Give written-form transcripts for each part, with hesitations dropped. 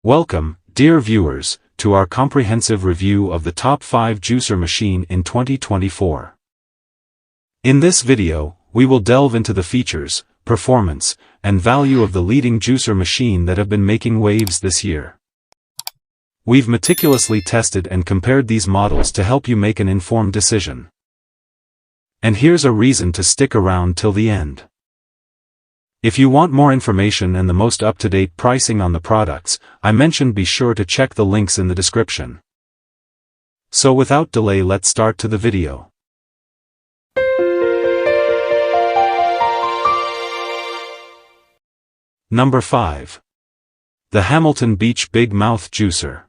Welcome, dear viewers, to our comprehensive review of the top 5 juicer machine in 2024. In this video, we will delve into the features, performance, and value of the leading juicer machine that have been making waves this year. We've meticulously tested and compared these models to help you make an informed decision. And here's a reason to stick around till the end. If you want more information and the most up-to-date pricing on the products I mentioned, be sure to check the links in the description. So without delay, let's start to the video. Number 5. The Hamilton Beach Big Mouth Juicer.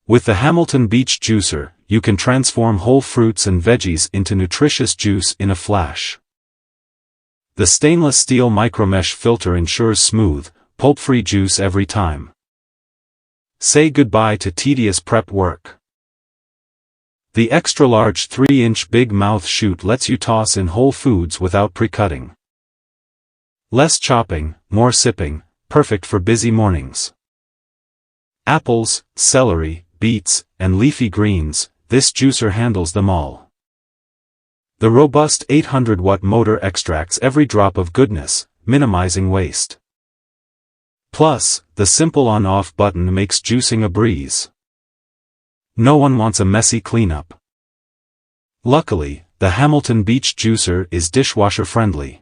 With the Hamilton Beach Juicer, you can transform whole fruits and veggies into nutritious juice in a flash. The stainless steel micromesh filter ensures smooth, pulp-free juice every time. Say goodbye to tedious prep work. The extra-large 3-inch big mouth chute lets you toss in whole foods without pre-cutting. Less chopping, more sipping, perfect for busy mornings. Apples, celery, beets, and leafy greens, this juicer handles them all. The robust 800-watt motor extracts every drop of goodness, minimizing waste. Plus, the simple on-off button makes juicing a breeze. No one wants a messy cleanup. Luckily, the Hamilton Beach Juicer is dishwasher-friendly.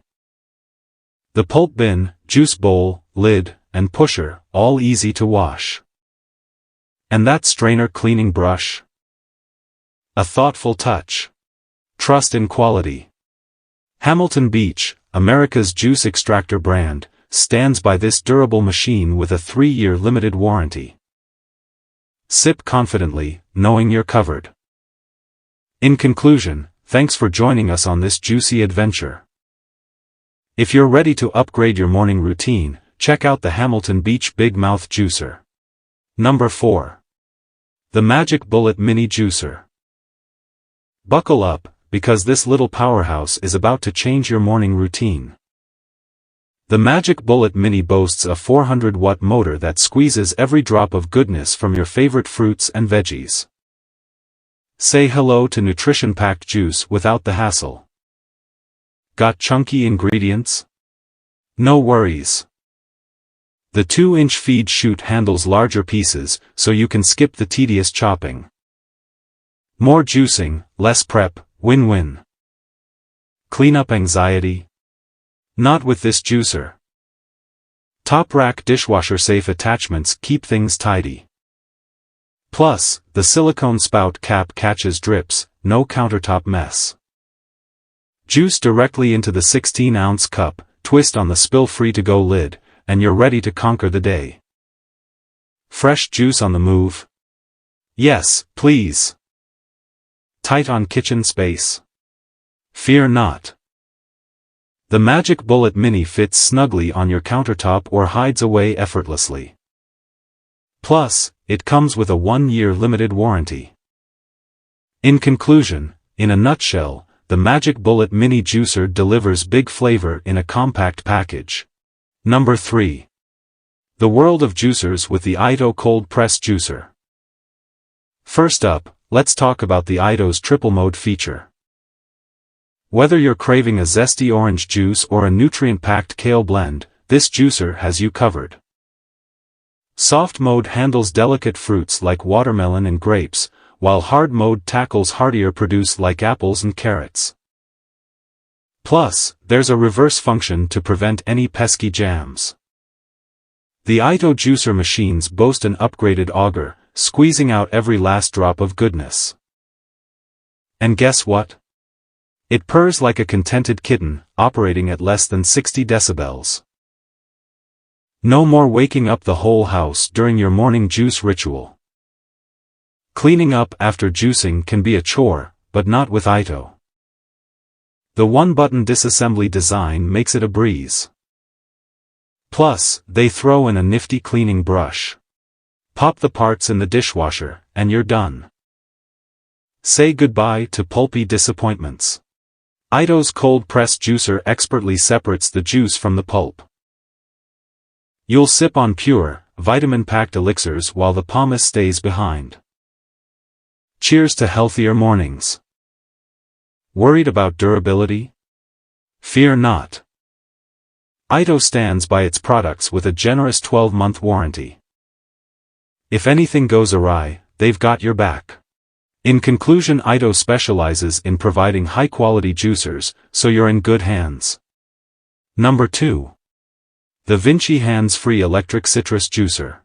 The pulp bin, juice bowl, lid, and pusher, all easy to wash. And that strainer cleaning brush? A thoughtful touch. Trust in quality. Hamilton Beach, America's juice extractor brand, stands by this durable machine with a 3-year limited warranty. Sip confidently, knowing you're covered. In conclusion, thanks for joining us on this juicy adventure. If you're ready to upgrade your morning routine, check out the Hamilton Beach Big Mouth Juicer. Number 4. The Magic Bullet Mini Juicer. Buckle up, because this little powerhouse is about to change your morning routine. The Magic Bullet Mini boasts a 400-watt motor that squeezes every drop of goodness from your favorite fruits and veggies. Say hello to nutrition-packed juice without the hassle. Got chunky ingredients? No worries. The 2-inch feed chute handles larger pieces, so you can skip the tedious chopping. More juicing, less prep, win-win. Cleanup anxiety? Not with this juicer. Top-rack dishwasher-safe attachments keep things tidy. Plus, the silicone spout cap catches drips, no countertop mess. Juice directly into the 16-ounce cup, twist on the spill-free to-go lid, and you're ready to conquer the day. Fresh juice on the move? Yes, please. Tight on kitchen space? Fear not. The Magic Bullet Mini fits snugly on your countertop or hides away effortlessly. Plus, it comes with a 1-year limited warranty. In conclusion, in a nutshell, the Magic Bullet Mini Juicer delivers big flavor in a compact package. Number 3. The world of juicers with the Aeitto Cold Press Juicer. First up, let's talk about the Aeitto's triple mode feature. Whether you're craving a zesty orange juice or a nutrient-packed kale blend, this juicer has you covered. Soft mode handles delicate fruits like watermelon and grapes, while hard mode tackles hardier produce like apples and carrots. Plus, there's a reverse function to prevent any pesky jams. The Aeitto juicer machines boast an upgraded auger, squeezing out every last drop of goodness. And guess what? It purrs like a contented kitten, operating at less than 60 decibels. No more waking up the whole house during your morning juice ritual. Cleaning up after juicing can be a chore, but not with Aeitto. The one-button disassembly design makes it a breeze. Plus, they throw in a nifty cleaning brush. Pop the parts in the dishwasher, and you're done. Say goodbye to pulpy disappointments. Aeitto's cold press juicer expertly separates the juice from the pulp. You'll sip on pure, vitamin-packed elixirs while the pomace stays behind. Cheers to healthier mornings. Worried about durability? Fear not. Aeitto stands by its products with a generous 12-month warranty. If anything goes awry, they've got your back. In conclusion, Aeitto specializes in providing high-quality juicers, so you're in good hands. Number 2. The Vinci Hands-Free Electric Citrus Juicer.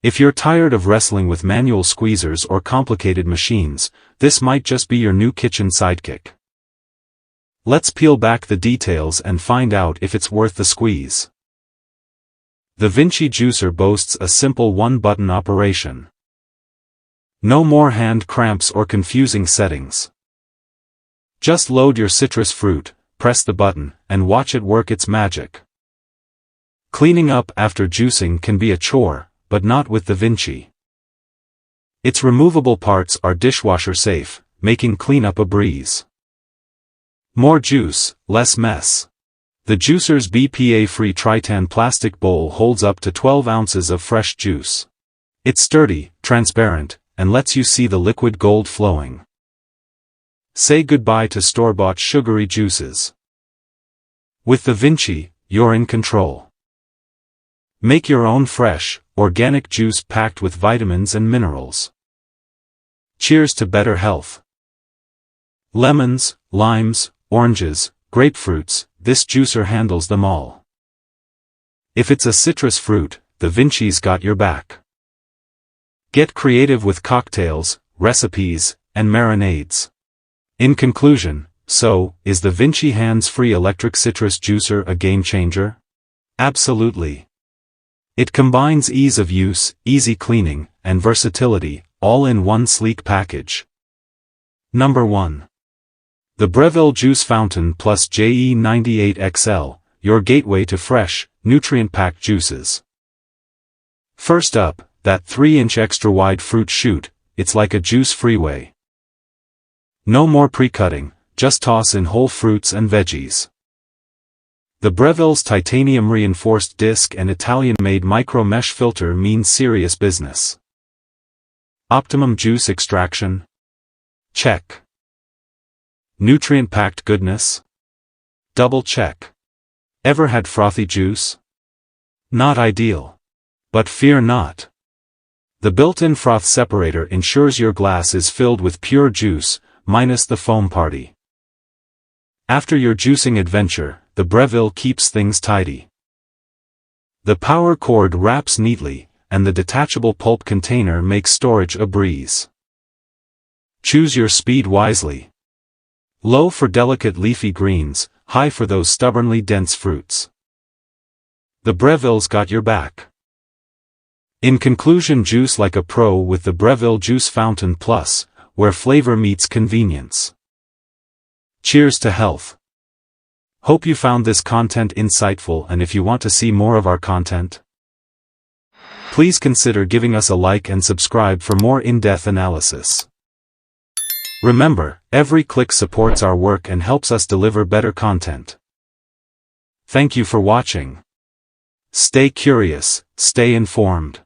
If you're tired of wrestling with manual squeezers or complicated machines, this might just be your new kitchen sidekick. Let's peel back the details and find out if it's worth the squeeze. The Vinci juicer boasts a simple one-button operation. No more hand cramps or confusing settings. Just load your citrus fruit, press the button, and watch it work its magic. Cleaning up after juicing can be a chore, but not with the Vinci. Its removable parts are dishwasher safe, making cleanup a breeze. More juice, less mess. The juicer's BPA-free Tritan plastic bowl holds up to 12 ounces of fresh juice. It's sturdy, transparent, and lets you see the liquid gold flowing. Say goodbye to store-bought sugary juices. With the Vinci, you're in control. Make your own fresh, organic juice packed with vitamins and minerals. Cheers to better health. Lemons, limes, oranges, grapefruits, this juicer handles them all. If it's a citrus fruit, the Vinci's got your back. Get creative with cocktails, recipes, and marinades. In conclusion, so, is the Vinci Hands-Free Electric Citrus Juicer a game-changer? Absolutely. It combines ease of use, easy cleaning, and versatility, all in one sleek package. Number 1. The Breville Juice Fountain Plus JE98XL, your gateway to fresh, nutrient-packed juices. First up, that 3-inch extra-wide fruit chute, it's like a juice freeway. No more pre-cutting, just toss in whole fruits and veggies. The Breville's titanium-reinforced disc and Italian-made micro-mesh filter mean serious business. Optimum juice extraction? Check. Nutrient-packed goodness? Double check. Ever had frothy juice? Not ideal. But fear not. The built-in froth separator ensures your glass is filled with pure juice, minus the foam party. After your juicing adventure, the Breville keeps things tidy. The power cord wraps neatly, and the detachable pulp container makes storage a breeze. Choose your speed wisely. Low for delicate leafy greens, high for those stubbornly dense fruits. The Breville's got your back. In conclusion, juice like a pro with the Breville Juice Fountain Plus, where flavor meets convenience. Cheers to health. Hope you found this content insightful, and if you want to see more of our content, please consider giving us a like and subscribe for more in-depth analysis. Remember, every click supports our work and helps us deliver better content. Thank you for watching. Stay curious, stay informed.